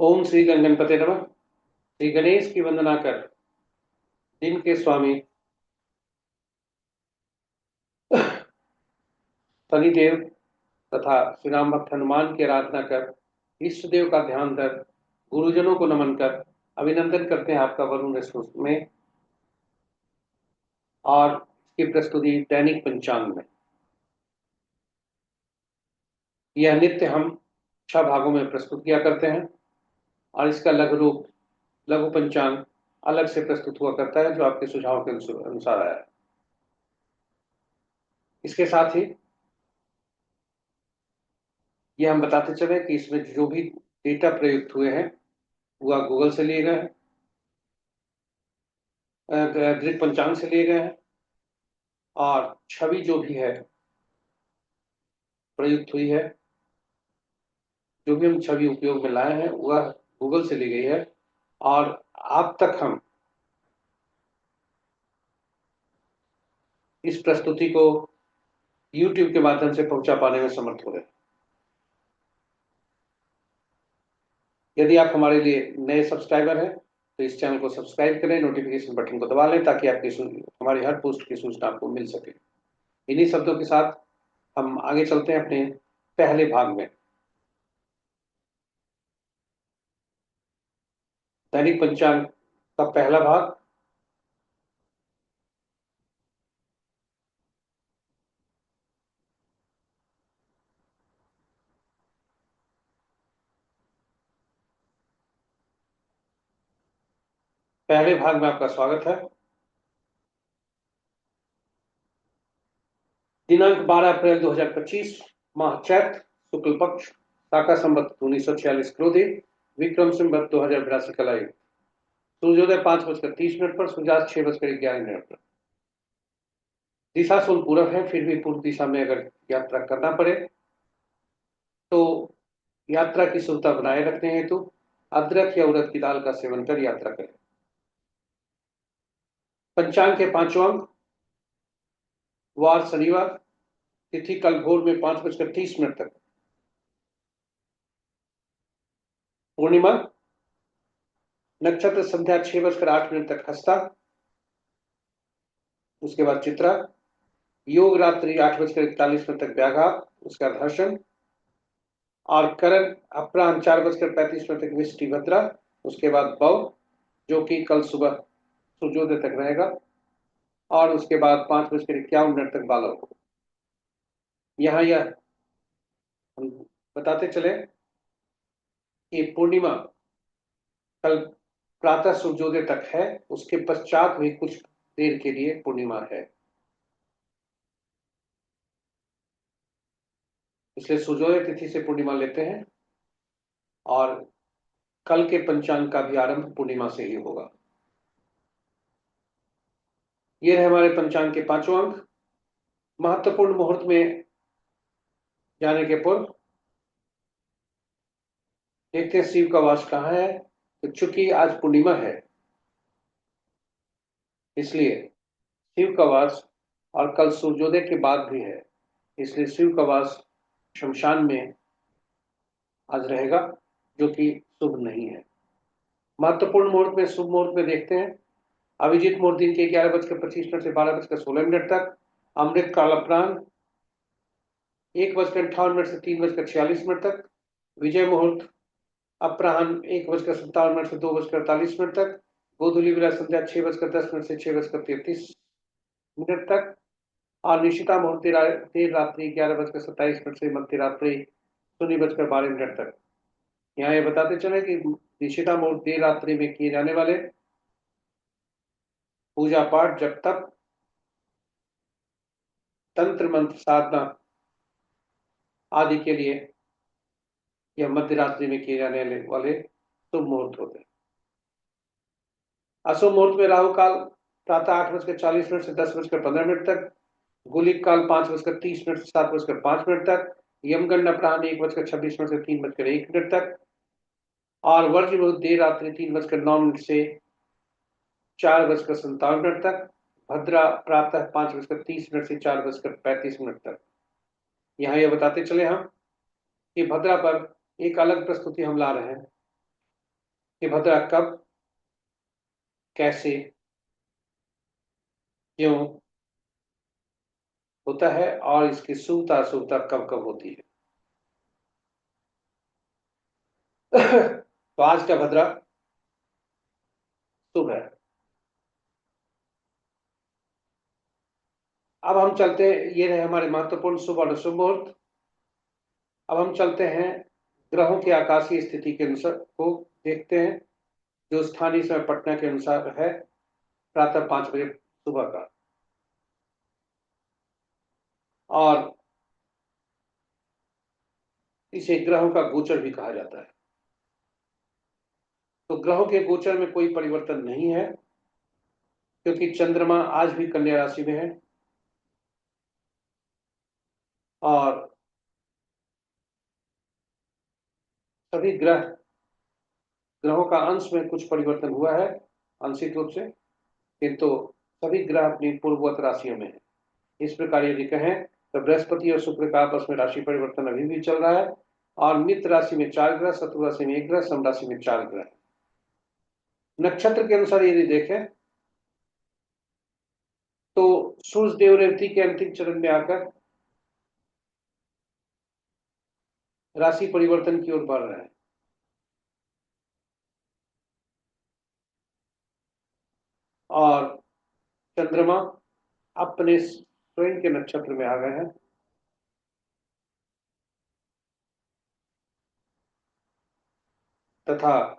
ओम श्री गणपते नमः। श्री गणेश की वंदना कर दिन के स्वामी शनिदेव तथा श्री राम भक्त हनुमान की आराधना कर, इष्ट देव का ध्यान कर, गुरुजनों को नमन कर अभिनंदन करते हैं आपका वरुण रेस्टोरेंट में और इसकी प्रस्तुति दैनिक पंचांग में। यह नित्य हम 6 भागों में प्रस्तुत किया करते हैं और इसका लघु रूप लघु पंचांग अलग से प्रस्तुत हुआ करता है जो आपके सुझाव के अनुसार आया है। इसके साथ ही ये हम बताते चले कि इसमें जो भी डेटा प्रयुक्त हुए हैं वह गूगल से लिए गए हैं, दृक पंचांग से लिए गए हैं और छवि जो भी है प्रयुक्त हुई है, जो भी हम छवि उपयोग में लाए हैं वह गूगल से ली गई है और आप तक हम इस प्रस्तुति को YouTube के माध्यम से पहुंचा पाने में समर्थ हो गए। यदि आप हमारे लिए नए सब्सक्राइबर हैं तो इस चैनल को सब्सक्राइब करें, नोटिफिकेशन बटन को दबा लें ताकि आपकी हमारी हर पोस्ट की सूचना आपको मिल सके। इन्हीं शब्दों के साथ हम आगे चलते हैं अपने पहले भाग में। दैनिक पंचांग का पहला भाग। पहले भाग में आपका स्वागत है। दिनांक 12 अप्रैल 2025, माह चैत, शुक्ल पक्ष, शाका संवत 1946 क्रोधी, विक्रम संवत 2082 कलाई। सूर्योदय 5:30 पर, सूर्यास्त 6:11 पर। दिशा शुल पूरब है, फिर भी पूर्व दिशा में अगर यात्रा करना पड़े तो यात्रा की शुद्धता बनाए रखने हेतु अदरक या उड़द की दाल का सेवन कर यात्रा करें। पंचांग के 5 अंक। वार शनिवार, तिथि कल भोर में 5:30 तक। पूर्णिमा, नक्षत्र संध्या 6:08 तक हस्ता, उसके बाद चित्रा। योग रात्रि 8:41 तक व्याघात, उसका दर्शन। और करण अपराह्न 4:35 तक विष्टि भद्रा, उसके बाद बव जो कि कल सुबह सूर्योदय तक रहेगा और उसके बाद 5:51 तक बालव हो। यहाँ यह हम बताते चले कि पूर्णिमा कल प्रातः सूर्योदय तक है, उसके पश्चात भी कुछ देर के लिए पूर्णिमा है, इसलिए सूर्योदय तिथि से पूर्णिमा लेते हैं और कल के पंचांग का भी आरंभ पूर्णिमा से ही होगा। ये रहे हमारे पंचांग के 5 अंक। महत्वपूर्ण मुहूर्त में जाने के पूर्व देखते हैं शिव का वास कहाँ है। तो चूंकि आज पूर्णिमा है इसलिए शिव का वास, और कल सूर्योदय के बाद भी है इसलिए शिव का वास शमशान में आज रहेगा, जो कि शुभ नहीं है। महत्वपूर्ण मुहूर्त में, शुभ मुहूर्त में देखते हैं अभिजीत मुहूर्त दिन के 11:25 से 12:16 तक। अमृत काल अपराह्न 1:58 से 3:46 तक। विजय मुहूर्त अपराह्न 1:57 से 2:48 तक। गोधूली विला संध्या 6:10 से 6:33 तक। और निशिता मुहूर्त देर रात्रि 11:27 से मध्य रात्रि 0:12 तक। यहाँ ये बताते चले कि निशिता मुहूर्त देर रात्रि में किए जाने वाले पूजा पाठ, जब तक, तंत्र मंत्र साधना आदि के लिए यह मध्य रात्रि में किए जाने वाले शुभ मुहूर्त होते हैं। अशुभ मुहूर्त में राहु काल प्रातः 8:40 से 10:15 तक। गुलिक काल 5:30 से 7:05 तक। यमगंड अपराह्न 1:26 से 3:01 तक। और वर्ज मुहूर्त देर रात्रि 3:09 से 4:57 तक। भद्रा प्रातः 5:30 से 4:35 तक। यहाँ यह बताते चले हम कि भद्रा पर एक अलग प्रस्तुति हम ला रहे हैं कि भद्रा कब, कैसे, क्यों होता है और इसकी शुभता अशुभता कब कब होती है। तो आज का भद्रा शुभ है। अब हम चलते हैं, ये रहे हमारे महत्वपूर्ण शुभ और अशुभ मुहूर्त। अब हम चलते हैं ग्रहों की आकाशीय स्थिति के अनुसार को देखते हैं, जो स्थानीय समय पटना के अनुसार है प्रातः 5 बजे सुबह का। और इसे ग्रहों का गोचर भी कहा जाता है। तो ग्रहों के गोचर में कोई परिवर्तन नहीं है, क्योंकि चंद्रमा आज भी कन्या राशि में है और सभी ग्रहों का अंश में कुछ परिवर्तन हुआ है आंशिक रूप से, किंतु सभी ग्रह अपनी पूर्ववत राशियों में है। इस प्रकार यदि कहें तो बृहस्पति और शुक्र का आपस में राशि परिवर्तन अभी भी चल रहा है और मित्र राशि में 4 ग्रह, शत्रु राशि में 1 ग्रह, सम राशि में 4 ग्रह। नक्षत्र के अनुसार यदि देखें तो सूर्य देव रेवती के अंतिम चरण में आकर राशि परिवर्तन की ओर बढ़ रहे हैं और चंद्रमा अपने स्वयं के नक्षत्र में आ गए हैं। तथा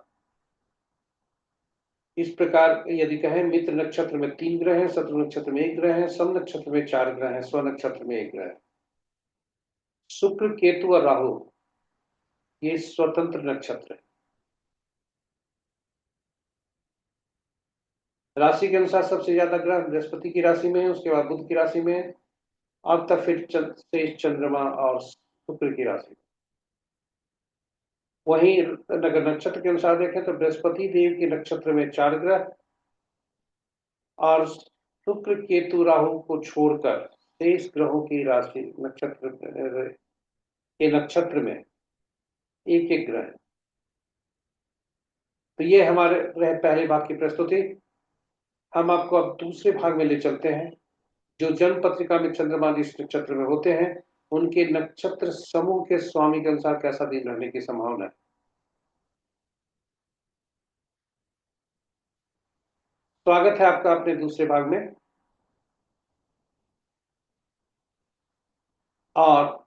इस प्रकार यदि कहें मित्र नक्षत्र में 3 ग्रह हैं, शत्रु नक्षत्र में 1 ग्रह है, सम नक्षत्र में 4 ग्रह है, स्व नक्षत्र में 1 ग्रह है। शुक्र, केतु और राहु ये स्वतंत्र नक्षत्र है। राशि के अनुसार सबसे ज्यादा ग्रह बृहस्पति की राशि में है, उसके बाद बुध की राशि में है, अब तक फिर शेष चंद्रमा और शुक्र की राशि। वहीं अगर नक्षत्र के अनुसार देखें तो बृहस्पति देव के नक्षत्र में 4 ग्रह और शुक्र, केतु, राहु को छोड़कर शेष ग्रहों की राशि नक्षत्र में एक एक ग्रह है। तो ये हमारे रहे पहले भाग की प्रस्तुति। हम आपको अब दूसरे भाग में ले चलते हैं, जो जन्म पत्रिका में चंद्रमा जिस नक्षत्र में होते हैं उनके नक्षत्र समूह के स्वामी के अनुसार कैसा दिन रहने की संभावना है। स्वागत है आपका अपने दूसरे भाग में। और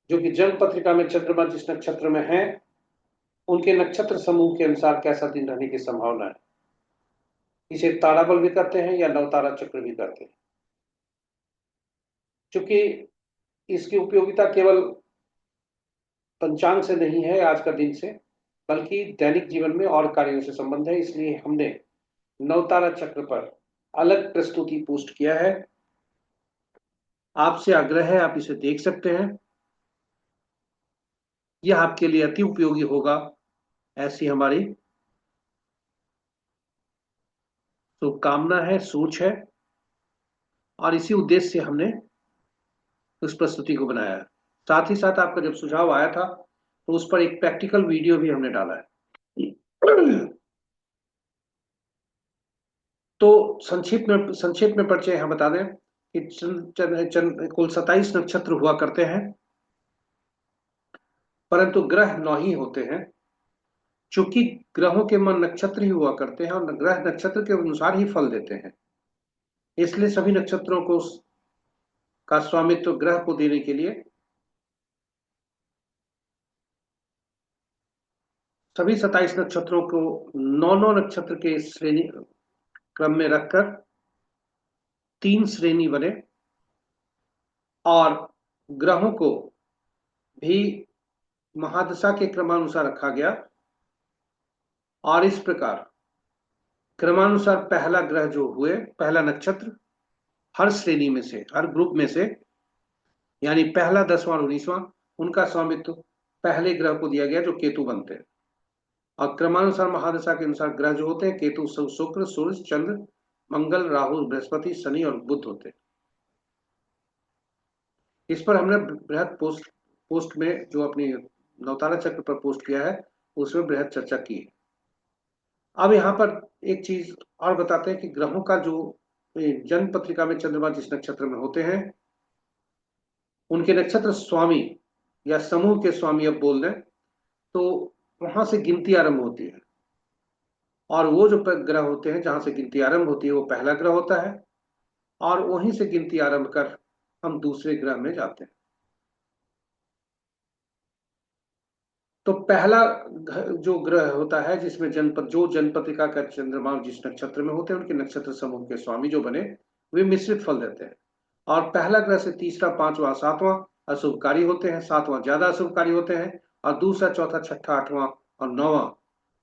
जो कि जन्म पत्रिका में चंद्रमा जिस नक्षत्र में है उनके नक्षत्र समूह के अनुसार कैसा दिन रहने की संभावना है। इसे ताराबल भी कहते हैं या नवतारा चक्र भी कहते हैं। चूंकि इसकी उपयोगिता केवल पंचांग से नहीं है आज का दिन से, बल्कि दैनिक जीवन में और कार्यों से संबंध है, इसलिए हमने नवतारा चक्र पर अलग प्रस्तुति पोस्ट किया है। आपसे आग्रह है आप इसे देख सकते हैं, यह आपके लिए अति उपयोगी होगा, ऐसी हमारी शुभकामना है, सोच है और इसी उद्देश्य से हमने उस प्रस्तुति को बनाया है। साथ ही साथ आपका जब सुझाव आया था तो उस पर एक प्रैक्टिकल वीडियो भी हमने डाला है। तो संक्षिप्त में परिचय हम बता दें कि कुल 27 नक्षत्र हुआ करते हैं, परंतु ग्रह 9 ही होते हैं। चूंकि ग्रहों के मन नक्षत्र ही हुआ करते हैं और ग्रह नक्षत्र के अनुसार ही फल देते हैं, इसलिए सभी नक्षत्रों को का स्वामित्व ग्रह को देने के लिए सभी 27 नक्षत्रों को 9 नक्षत्र के श्रेणी क्रम में रखकर 3 श्रेणी बने और ग्रहों को भी महादशा के क्रमानुसार रखा गया। और इस प्रकार क्रमानुसार पहला ग्रह जो हुए, पहला नक्षत्र हर श्रेणी में से, हर ग्रुप में से, यानी पहला, 10वां और 19वां, उनका स्वामित्व पहले ग्रह को दिया गया जो केतु बनते हैं। और क्रमानुसार महादशा के अनुसार ग्रह जो होते हैं केतु, शुक्र, सूर्य, चंद्र, मंगल, राहु, बृहस्पति, शनि और बुध होते हैं। इस पर हमने बृहद पोस्ट में जो अपनी नवतारा चक्र पर पोस्ट किया है उसमें बृहद चर्चा की है। अब यहाँ पर एक चीज और बताते हैं कि ग्रहों का जो जन्म पत्रिका में चंद्रमा जिस नक्षत्र में होते हैं उनके नक्षत्र स्वामी या समूह के स्वामी अब बोल दें तो वहां से गिनती आरंभ होती है। और वो जो ग्रह होते हैं जहां से गिनती आरंभ होती है वो पहला ग्रह होता है, और वहीं से गिनती आरंभ कर हम दूसरे ग्रह में जाते हैं। तो पहला जो ग्रह होता है जिसमें जो जनपत्रिका का चंद्रमा जिस नक्षत्र में होते हैं उनके नक्षत्र समूह के स्वामी जो बने वे मिश्रित फल देते हैं। और पहला ग्रह से तीसरा, पांचवा, सातवां अशुभकारी होते हैं, सातवां ज्यादा अशुभकारी होते हैं, और दूसरा, चौथा, छठा, आठवां और नौवां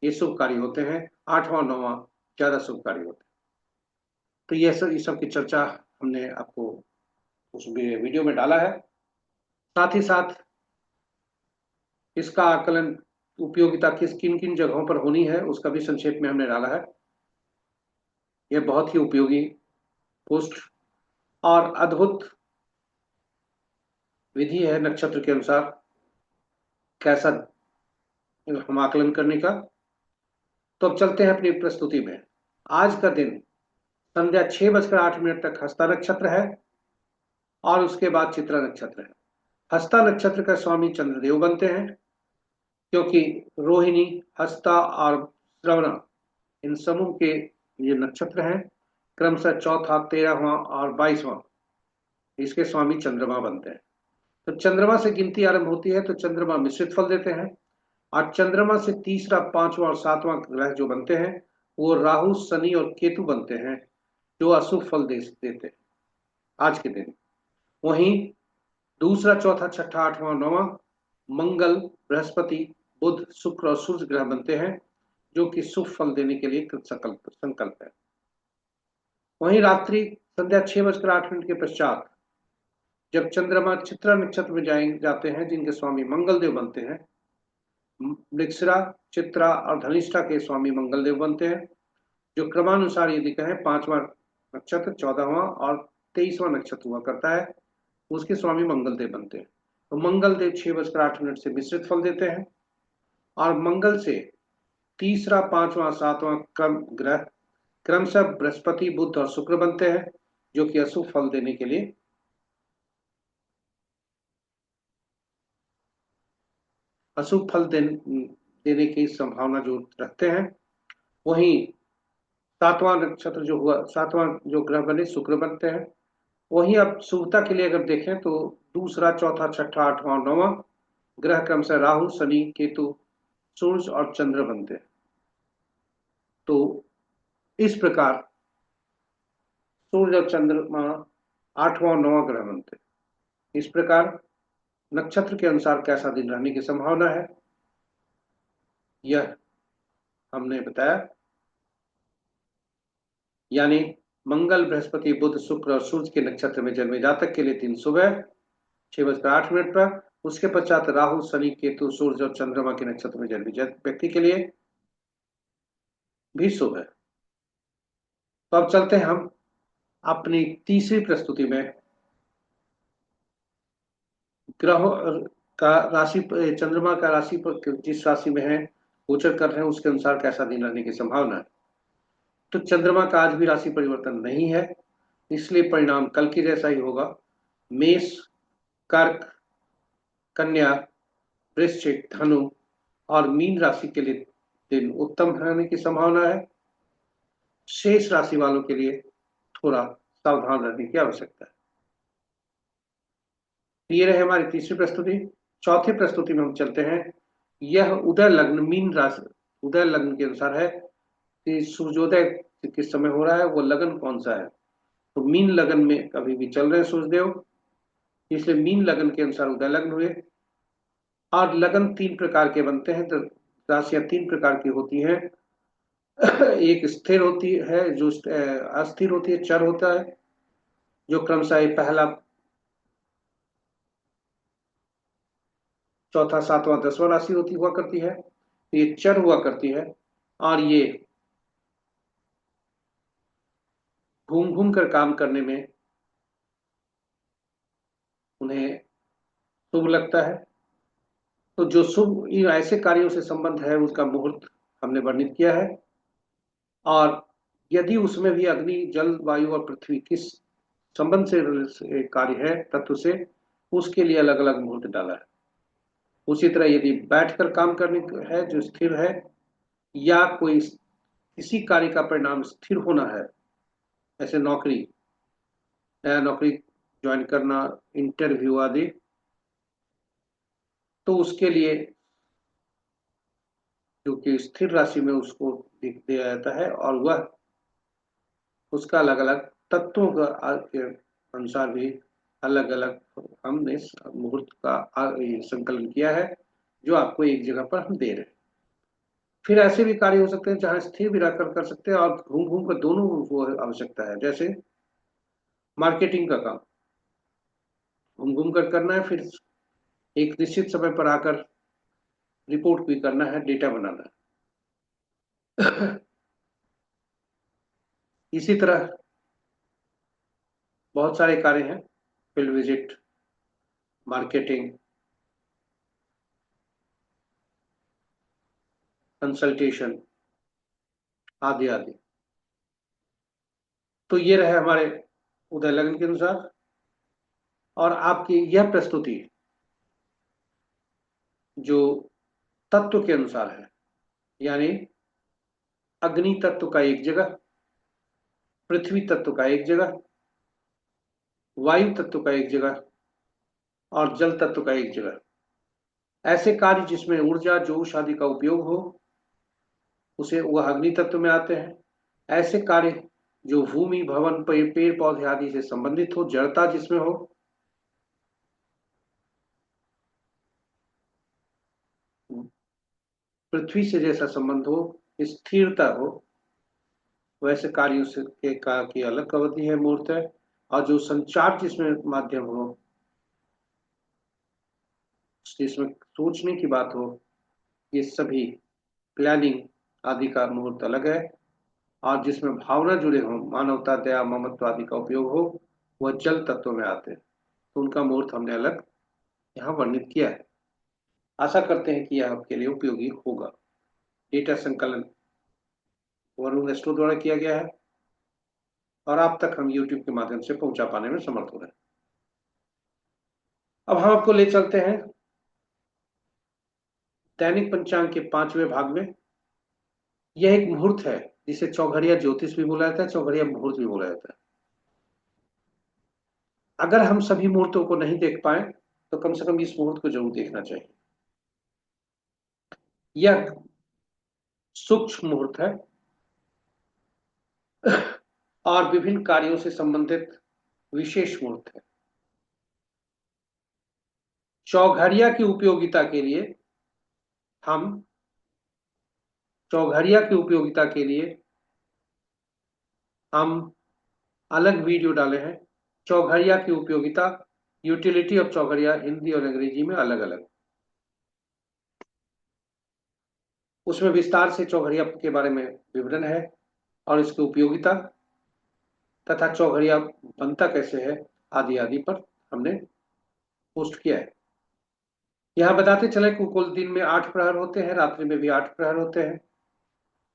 ये शुभकारी होते हैं, आठवां नौवां ज्यादा शुभकारी होते हैं। तो ये सब की चर्चा हमने आपको उस वीडियो में डाला है। साथ ही साथ इसका आकलन उपयोगिता किन किन जगहों पर होनी है उसका भी संक्षेप में हमने डाला है। यह बहुत ही उपयोगी पोस्ट और अद्भुत विधि है नक्षत्र के अनुसार कैसा हम आकलन करने का। तो अब चलते हैं अपनी प्रस्तुति में। आज का दिन संध्या 6:08 तक हस्ता नक्षत्र है और उसके बाद चित्रा नक्षत्र है। हस्ता नक्षत्र का स्वामी चंद्रदेव बनते हैं क्योंकि रोहिणी, हस्ता और श्रवणा इन समूह के ये नक्षत्र हैं। क्रमशः चौथा, 13वां और 22वां इसके स्वामी चंद्रमा बनते हैं। तो चंद्रमा से गिनती आरंभ होती है तो चंद्रमा मिश्रित फल देते हैं, और चंद्रमा से तीसरा, पांचवा और सातवां ग्रह जो बनते हैं वो राहु, शनि और केतु बनते हैं जो अशुभ फल देते हैं आज के दिन। वहीं दूसरा, चौथा, छठा, आठवां, नौवां मंगल, बृहस्पति, बुध, शुक्र और सूर्य ग्रह बनते हैं जो कि शुभ फल देने के लिए संकल्प है। वहीं रात्रि संध्या 6:08 के पश्चात जब चंद्रमा चित्रा नक्षत्र में जाते हैं जिनके स्वामी मंगल देव बनते हैं, मृगशिरा, चित्रा और धनिष्ठा के स्वामी मंगल देव बनते हैं, जो क्रमानुसार यदि कहें पांचवा नक्षत्र, 14वां और 23वां नक्षत्र हुआ करता है उसके स्वामी मंगल देव बनते हैं। तो मंगल देव 6:08 से मिश्रित फल देते हैं, और मंगल से तीसरा, पांचवा, सातवां ग्रह क्रमशः बृहस्पति, बुध और शुक्र बनते हैं जो कि अशुभ फल देने के लिए अशुभ फल देने की संभावना जो रखते हैं। वहीं सातवां नक्षत्र जो हुआ, सातवां जो ग्रह बने शुक्र बनते हैं। वहीं अब शुभता के लिए अगर देखें तो दूसरा, चौथा, छठा, आठवां और नौवां ग्रह क्रमशः राहु, शनि, केतु, सूर्य और चंद्र बनते हैं। तो इस प्रकार सूर्य और चंद्रमा आठवां और नौवां ग्रह बनते हैं। इस प्रकार नक्षत्र के अनुसार कैसा दिन रहने की संभावना है यह हमने बताया। यानी मंगल, बृहस्पति, बुध, शुक्र और सूर्य के नक्षत्र में जन्मे जातक के लिए दिन सुबह 6:08 पर, उसके पश्चात राहु, शनि, केतु, सूर्य और चंद्रमा के नक्षत्र में जन्मे व्यक्ति के लिए भी शुभ है। तो अब चलते हैं हम अपनी तीसरी प्रस्तुति में। ग्रहों का राशि, चंद्रमा का राशि पर जिस राशि में है गोचर कर रहे हैं उसके अनुसार कैसा दिन रहने की संभावना है। तो चंद्रमा का आज भी राशि परिवर्तन नहीं है, इसलिए परिणाम कल की जैसा ही होगा। मेष, कर्क, कन्या, वृश्चिक, धनु और मीन राशि के लिए दिन उत्तम रहने की संभावना है। शेष राशि वालों के लिए थोड़ा सावधान रहने की आवश्यकता है। ये रहे हमारी तीसरी प्रस्तुति। चौथी प्रस्तुति में हम चलते हैं। यह उदय लग्न मीन राशि, उदय लग्न के अनुसार है कि सूर्योदय किस समय हो रहा है, वो लगन कौन सा है। तो मीन लगन में कभी भी चल रहे हैं सूर्यदेव, इसलिए मीन लगन के अनुसार उदय लग्न हुए। और लगन तीन प्रकार के बनते हैं, तो राशियां तीन प्रकार की होती हैं। एक स्थिर होती है, जो अस्थिर होती है, चर होता है, जो क्रमशः पहला, चौथा, सातवां, 10वां राशि होती हुआ करती है। ये चर हुआ करती है और ये घूम घूम कर काम करने में उन्हें शुभ लगता है। तो जो शुभ ऐसे कार्यों से संबंध है उसका मुहूर्त हमने वर्णित किया है। और यदि उसमें भी अग्नि, जल, वायु और पृथ्वी किस संबंध से कार्य है तत्व से, उसके लिए अलग अलग मुहूर्त डाला है। उसी तरह यदि बैठकर काम करने है जो स्थिर है, या कोई किसी कार्य का परिणाम स्थिर होना है, ऐसे नौकरी, नया नौकरी ज्वाइन करना, इंटरव्यू आदि, तो उसके लिए जो कि स्थिर राशि में उसको दिया जाता है, और वह उसका अलग अलग तत्वों के अनुसार भी अलग अलग हमने मुहूर्त का संकलन किया है, जो आपको एक जगह पर हम दे रहे हैं। फिर ऐसे भी कार्य हो सकते हैं जहां स्थिर भी रहकर कर सकते हैं और घूम घूम कर दोनों वो आवश्यकता है। जैसे मार्केटिंग का काम घूम घूम कर करना है, फिर एक निश्चित समय पर आकर रिपोर्ट भी करना है, डेटा बनाना है। इसी तरह बहुत सारे कार्य हैं, फील्ड विजिट, मार्केटिंग, कंसल्टेशन आदि आदि। तो ये रहे हमारे उदय लग्न के अनुसार। और आपकी यह प्रस्तुति जो तत्व के अनुसार है, यानी अग्नि तत्व का एक जगह, पृथ्वी तत्व का एक जगह, वायु तत्व का एक जगह और जल तत्व का एक जगह, ऐसे कार्य जिसमें ऊर्जा जोश आदि का उपयोग हो, उसे वह अग्नि तत्व में आते हैं। ऐसे कार्य जो भूमि, भवन, पेड़ पौधे आदि से संबंधित हो, जड़ता जिसमें हो, पृथ्वी से जैसा संबंध हो, स्थिरता हो, वैसे कार्यों से के का की अलग अवधि है, मुहूर्त है। और जो संचार जिसमें माध्यम हो, जिसमें सोचने की बात हो, ये सभी प्लानिंग आदि का मुहूर्त अलग है। और जिसमें भावना जुड़े हो, मानवता, दया, ममत्व आदि का उपयोग हो, वह जल तत्व में आते हैं। तो उनका मुहूर्त हमने अलग यहाँ वर्णित किया है। आशा करते हैं कि यह आपके लिए उपयोगी होगा। डेटा संकलन वरुण एस्ट्रो द्वारा किया गया है और आप तक हम YouTube के माध्यम से पहुंचा पाने में समर्थ हो रहे हैं। अब हम आपको ले चलते हैं दैनिक पंचांग के 5वें भाग में। यह एक मुहूर्त है जिसे चौघड़िया ज्योतिष भी बोला जाता है, चौघड़िया मुहूर्त भी बोला जाता है। अगर हम सभी मुहूर्तों को नहीं देख पाए तो कम से कम इस मुहूर्त को जरूर देखना चाहिए। यह सूक्ष्म मुहूर्त है और विभिन्न कार्यों से संबंधित विशेष मुहूर्त है। चौघड़िया की उपयोगिता के लिए हम चौघड़िया की उपयोगिता के लिए हम अलग वीडियो डाले हैं। चौघड़िया की उपयोगिता, यूटिलिटी ऑफ चौघड़िया, हिंदी और अंग्रेजी में अलग अलग। उसमें विस्तार से चौघड़िया के बारे में विवरण है और इसकी उपयोगिता तथा चौघड़िया बनता कैसे है आदि आदि पर हमने पोस्ट किया है। यहाँ बताते चले कि कुल दिन में 8 प्रहर होते हैं, रात्रि में भी 8 प्रहर होते हैं,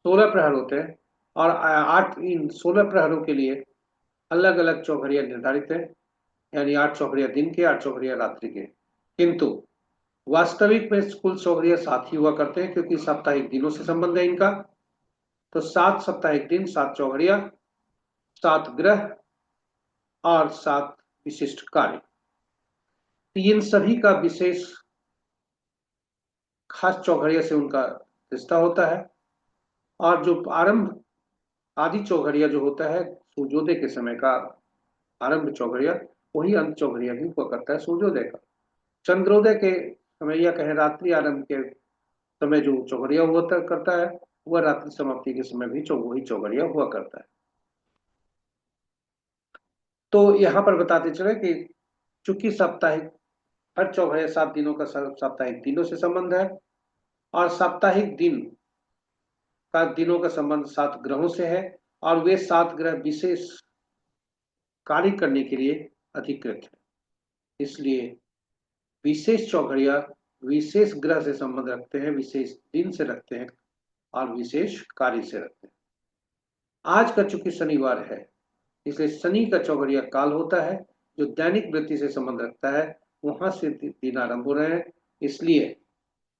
16 प्रहर होते हैं। और इन 16 प्रहरों के लिए अलग अलग चौघड़िया निर्धारित है, यानी 8 चौघड़िया दिन के, 8 चौघड़िया रात्रि के। किंतु वास्तविक में कुल चौघड़िया 7 ही हुआ करते हैं, क्योंकि साप्ताहिक दिनों से संबंध है इनका। तो 7 साप्ताहिक दिन, 7 चौघड़िया, 7 ग्रह और 7 विशिष्ट कार्य। तो इन सभी का विशेष खास चौघड़िया से उनका रिश्ता होता है। और जो आरंभ आदि चौघड़िया जो होता है सूर्योदय के समय का आरंभ चौघड़िया, वही अंत चौघड़िया भी हुआ करता है सूर्योदय का। चंद्रोदय के समय या कहें रात्रि आरंभ के समय जो चौघड़िया हुआ करता है, वह रात्रि समाप्ति के समय भी वही चौघड़िया हुआ करता है। तो यहाँ पर बताते चले कि चूंकि साप्ताहिक हर चौघड़िया 7 दिनों का साप्ताहिक दिनों से संबंध है, और साप्ताहिक दिनों का संबंध 7 ग्रहों से है, और वे 7 ग्रह विशेष कार्य करने के लिए अधिकृत है। इसलिए विशेष चौघड़िया विशेष ग्रह से संबंध रखते हैं, विशेष दिन से रखते हैं और विशेष कार्य से रखते हैं। आज का चूंकि शनिवार है, इसलिए शनि का चौघड़िया काल होता है जो दैनिक वृत्ति से संबंध रखता है, वहां से दिन आरंभ हो रहे हैं, इसलिए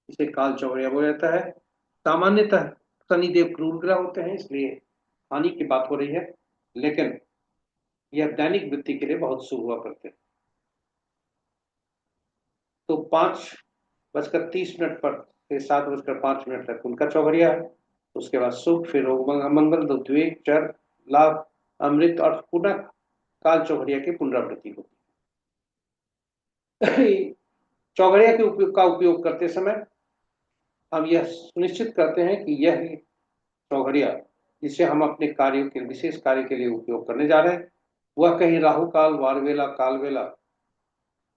इसे काल चौघड़िया बोला जाता है। सामान्यतः शनिदेव क्रूर ग्रह होते हैं, इसलिए हानि की बात हो रही है, लेकिन यह दैनिक वृत्ति के लिए बहुत शुभ हुआ करते हैं। तो 5:30 पर से 7:05 तक उनका चौघड़िया है। उसके बाद शुभ, फिर मंगल, तो द्विग, चर, लाभ, अमृत और पुनः काल चौघड़िया की पुनरावृत्ति होती है। चौघड़िया के उपयोग का उपयोग करते समय हम यह सुनिश्चित करते हैं कि यह चौघड़िया जिसे हम अपने कार्यों के विशेष कार्य के लिए उपयोग करने जा रहे हैं, वह कहीं राहु काल, वारवेला, कालवेला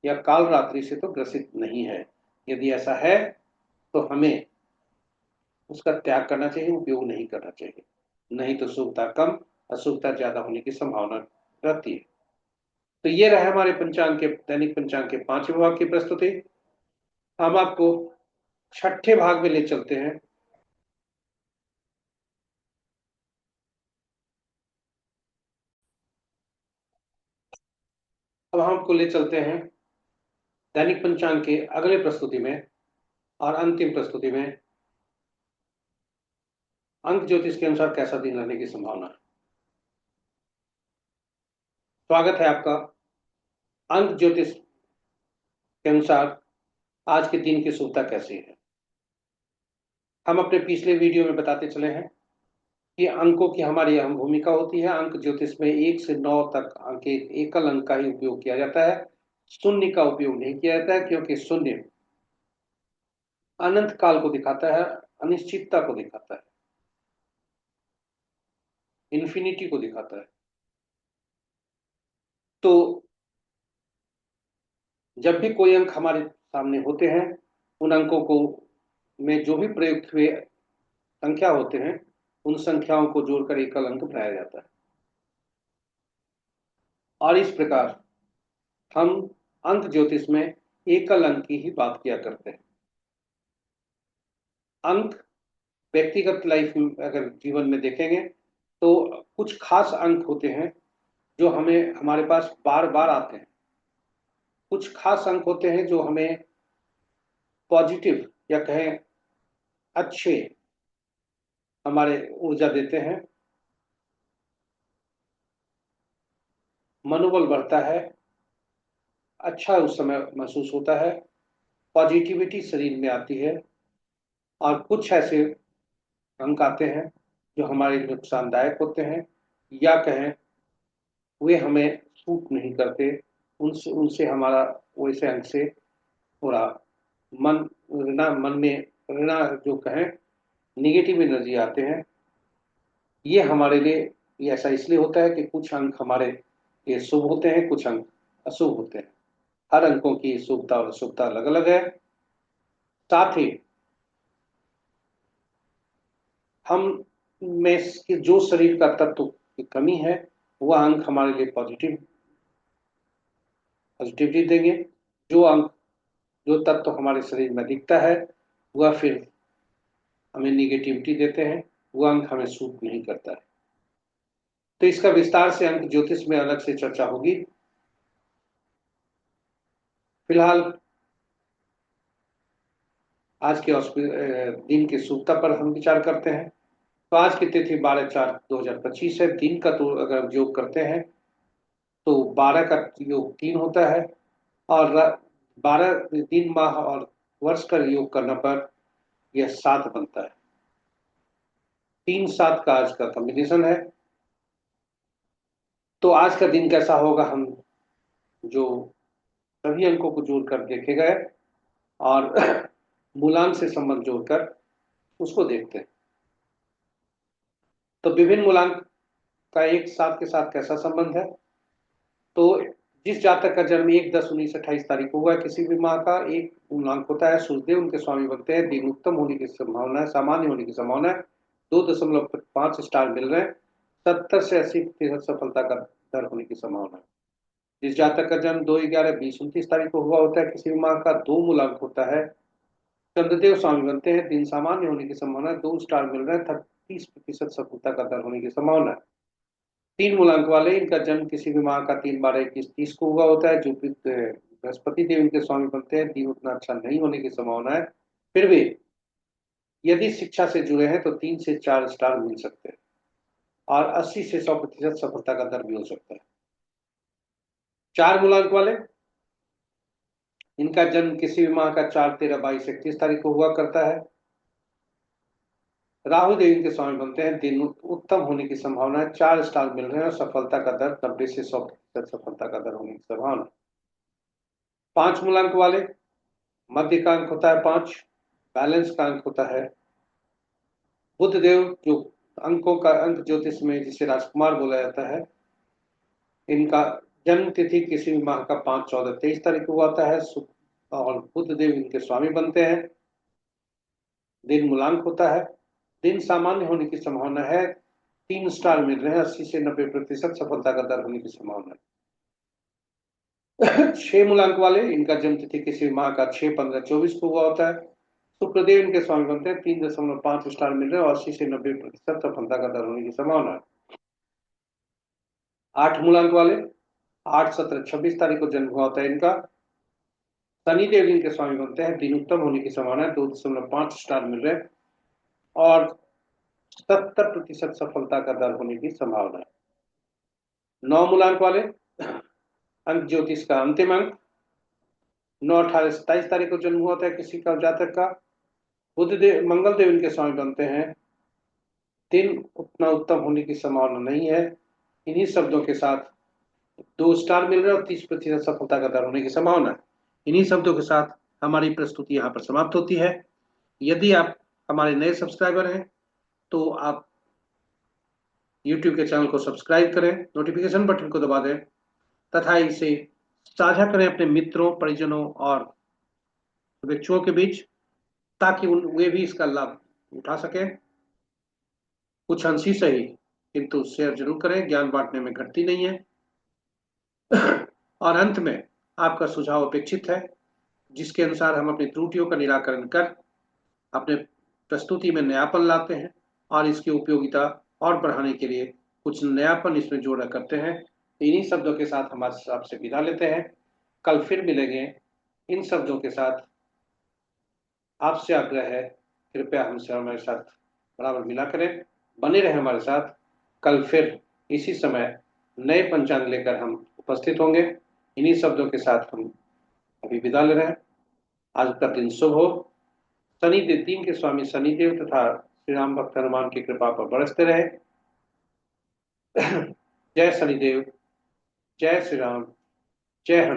या काल रात्रि से तो ग्रसित नहीं है। यदि ऐसा है तो हमें उसका त्याग करना चाहिए, उपयोग नहीं करना चाहिए, नहीं तो शुभता कम, अशुभता ज्यादा होने की संभावना रहती है। तो ये रहे हमारे पंचांग के, दैनिक पंचांग के 5 विभाग की प्रस्तुति। हम आपको छठे भाग में ले चलते हैं। अब हम आपको ले चलते हैं दैनिक पंचांग के अगले प्रस्तुति में और अंतिम प्रस्तुति में अंक ज्योतिष के अनुसार कैसा दिन रहने की संभावना है। स्वागत है आपका। अंक ज्योतिष के अनुसार आज के दिन की शुभता कैसी है। हम अपने पिछले वीडियो में बताते चले हैं कि अंकों की हमारी अहम भूमिका होती है। अंक ज्योतिष में 1 से 9 तक अंक, एकल अंक का ही उपयोग किया जाता है, शून्य का उपयोग नहीं किया जाता है, क्योंकि शून्य अनंत काल को दिखाता है, अनिश्चितता को दिखाता है, इन्फिनिटी को दिखाता है। तो जब भी कोई अंक हमारे सामने होते हैं, उन अंकों को में जो भी प्रयुक्त हुए संख्या होते हैं, उन संख्याओं को जोड़कर एकल अंक बनाया जाता है। और इस प्रकार हम अंक ज्योतिष में एकल अंक की ही बात किया करते हैं। अंक व्यक्तिगत लाइफ में अगर जीवन में देखेंगे तो कुछ खास अंक होते हैं जो हमें हमारे पास बार बार आते हैं। कुछ खास अंक होते हैं जो हमें पॉजिटिव या कहें अच्छे हमारे ऊर्जा देते हैं, मनोबल बढ़ता है, अच्छा उस समय महसूस होता है, पॉजिटिविटी शरीर में आती है। और कुछ ऐसे अंक आते हैं जो हमारे नुकसानदायक होते हैं, या कहें वे हमें सूट नहीं करते, उनसे उनसे हमारा वैसे अंक से थोड़ा मन मन में ऋणा जो कहें निगेटिव एनर्जी आते हैं। ये हमारे लिए ये ऐसा इसलिए होता है कि कुछ अंक हमारे ये शुभ होते हैं, कुछ अंक अशुभ होते हैं। हर अंकों की शुभता और अशुभता अलग अलग है। साथ ही हम में जो शरीर का तत्व की कमी है, वह अंक हमारे लिए पॉजिटिविटी देंगे। जो अंक जो तत्व हमारे शरीर में दिखता है, वह फिर हमें निगेटिविटी देते हैं, वह अंक हमें सूट नहीं करता है। तो इसका विस्तार से अंक ज्योतिष में अलग से चर्चा होगी। फिलहाल आज के दिन की शुभता पर हम विचार करते हैं। तो आज की तिथि 12/4/2025 है। दिन का तो अगर योग करते हैं तो 12 का योग 3 होता है, और 12 दिन, माह और वर्ष का योग करने पर यह 7 बनता है। 3 7 का आज का कॉम्बिनेशन है। तो आज का दिन कैसा होगा, हम जो सभी अंकों को जोड़कर देखे गए और मूलांक से संबंध जोड़कर उसको देखते हैं। तो विभिन्न मूलांक का एक साथ के साथ कैसा संबंध है। तो जिस जातक का जन्म 1/10/1928 तारीख को हुआ है, किसी भी माह का एक मूलांक होता है। सूर्यदेव उनके स्वामी बनते हैं। दिन उत्तम होने की संभावना है, सामान्य होने की संभावना है। 2.5 स्टार मिल रहे हैं। 70 से 80% सफलता का दर होने की संभावना है। जिस जातक का जन्म 2/11/2029 तारीख को हुआ होता है, किसी भी माह का 2 मूलांक होता है। चंद्रदेव स्वामी बनते हैं। दिन सामान्य होने की संभावना है। 2 स्टार मिल रहे हैं। 30% सफलता का दर होने की संभावना है। 3 मूलांक वाले, इनका जन्म किसी भी माह का 3/21/30 को हुआ होता है। जो बृहस्पति देव इनके स्वामी बनते हैं, दिन उतना अच्छा नहीं होने की संभावना है। फिर भी यदि शिक्षा से जुड़े हैं तो 3 से 4 स्टार मिल सकते हैं और 80 से 100% सफलता का दर भी हो सकता है। 4 मूलांक वाले, इनका जन्म किसी भी माह का 4, 13, 22, 31 तारीख को हुआ करता है। राहु देव इनके स्वामी बनते हैं, दिन उत्तम होने की संभावना है। 4 स्टार मिल रहे हैं और सफलता का दर 90 से 100% सफलता का दर होने की संभावना। 5 मूलांक वाले, मध्य का अंक होता है 5, बैलेंस का अंक होता है। बुध देव जो अंकों का अंक ज्योतिष में जिसे राजकुमार बोला जाता है, इनका जन्म तिथि किसी भी माह का 5, 14, 23 तारीख को हुआ है। और बुध देव इनके स्वामी बनते हैं। दिन मूलांक होता है। दिन सामान्य होने की संभावना है। 3 स्टार मिल रहे हैं, 80 से 90% सफलता का दर होने की संभावना है। 6 मूलांक वाले, इनका जन्म तिथि किसी माह का 6, 15, 24 को हुआ होता है। शुक्रदेव इनके स्वामी बनते हैं। 3.5 स्टार मिल रहे हैं और 80 से 90% सफलता का दर होने की संभावना है। 8 मूलांक वाले, 8, 17, 26 तारीख को जन्म हुआ होता है इनका। शनिदेव इनके स्वामी बनते हैं। दिन उत्तम होने की संभावना है। 2.5 स्टार मिल रहे हैं और 70% सफलता का दर होने की संभावना है। 9 मूलांक वाले, अंक ज्योतिष का अंतिम अंक 9, 18, 27 तारीख को जन्म हुआ था किसी का जातक का। बुध देव मंगल देव इनके स्वामी बनते हैं। दिन उतना उत्तम होने की संभावना नहीं है। इन्हीं शब्दों के साथ 2 स्टार मिल रहे हैं और 30% सफलता का दर होने की संभावना है। इन्हीं शब्दों के साथ हमारी प्रस्तुति यहाँ पर समाप्त होती है। यदि आप हमारे नए सब्सक्राइबर हैं तो आप YouTube के चैनल को सब्सक्राइब करें, नोटिफिकेशन बटन को दबा दें तथा इसे साझा करें अपने मित्रों, परिजनों और व्यक्तियों के बीच, ताकि वे भी इसका लाभ उठा सकें। कुछ अंश ही सही, किंतु शेयर जरूर करें, ज्ञान बांटने में घटती नहीं है। और अंत में आपका सुझाव अपेक्षित है, जिसके अनुसार हम अपनी त्रुटियों का निराकरण कर अपने प्रस्तुति में नयापन लाते हैं और इसकी उपयोगिता और बढ़ाने के लिए कुछ नयापन इसमें जोड़ा करते हैं। इन्हीं शब्दों के साथ हम आज आपसे विदा लेते हैं। कल फिर मिलेंगे इन शब्दों के साथ। आपसे आग्रह है, कृपया हमसे हमारे साथ बराबर मिला करें, बने रहें हमारे साथ। कल फिर इसी समय नए पंचांग लेकर हम उपस्थित होंगे। इन्हीं शब्दों के साथ हम अभी विदा ले रहे हैं। आज का दिन शुभ हो। शनिदेव, दिन के स्वामी शनिदेव तथा श्री राम भक्त हनुमान की कृपा पर बरसते रहे। जय शनिदेव, जय श्री राम, जय हनुमान।